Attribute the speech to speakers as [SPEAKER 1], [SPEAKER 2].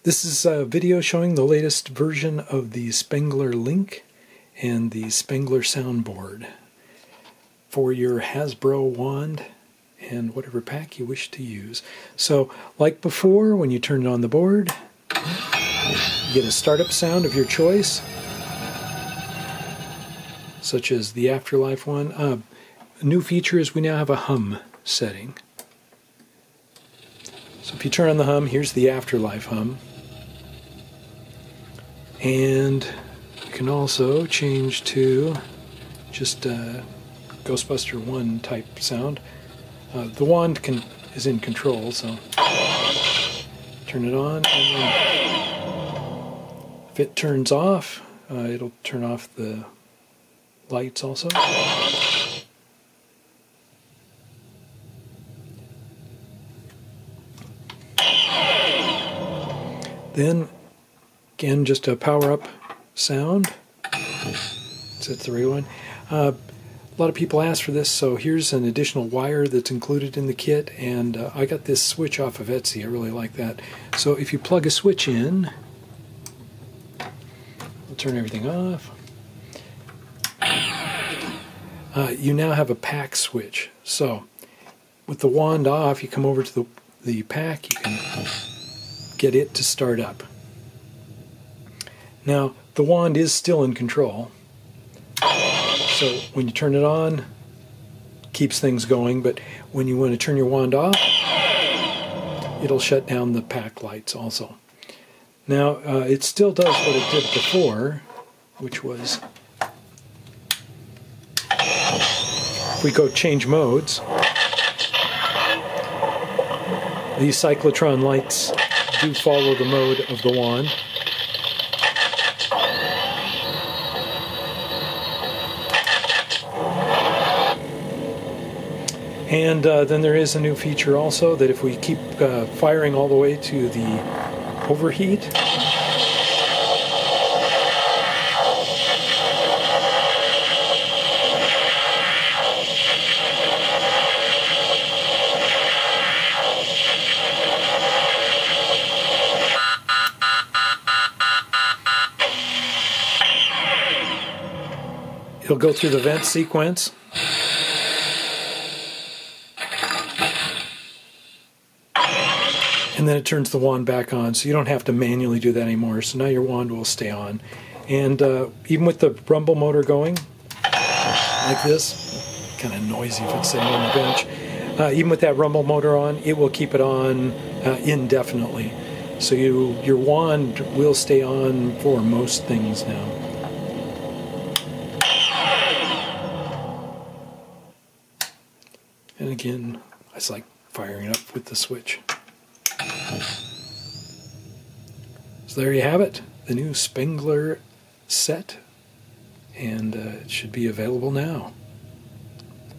[SPEAKER 1] This is a video showing the latest version of the Spengler Link and the Spengler Soundboard for your Hasbro wand and whatever pack you wish to use. So, like before, when you turn it on the board, you get a startup sound of your choice, such as the Afterlife one. A new feature is we now have a hum setting. So if you turn on the hum, here's the Afterlife hum. And you can also change to just Ghostbuster 1 type sound. The wand is in control, so turn it on, and then if it turns off, it'll turn off the lights also. Then, again, just a power-up sound. That's the right one. A lot of people ask for this, so here's an additional wire that's included in the kit, and I got this switch off of Etsy. I really like that. So if you plug a switch in, we'll turn everything off. You now have a pack switch. So with the wand off, you come over to the pack, you can get it to start up. Now, the wand is still in control. So when you turn it on, it keeps things going, but when you want to turn your wand off, it'll shut down the pack lights also. Now, it still does what it did before, which was, if we go change modes, these cyclotron lights do follow the mode of the wand. And then there is a new feature also that if we keep firing all the way to the overheat, it'll go through the vent sequence. And then it turns the wand back on, so you don't have to manually do that anymore. So now your wand will stay on. And even with the rumble motor going, like this, kind of noisy if it's sitting on the bench, even with that rumble motor on, it will keep it on indefinitely. So your wand will stay on for most things now. And again, it's like firing it up with the switch. So there you have it, the new Spengler set, and it should be available now.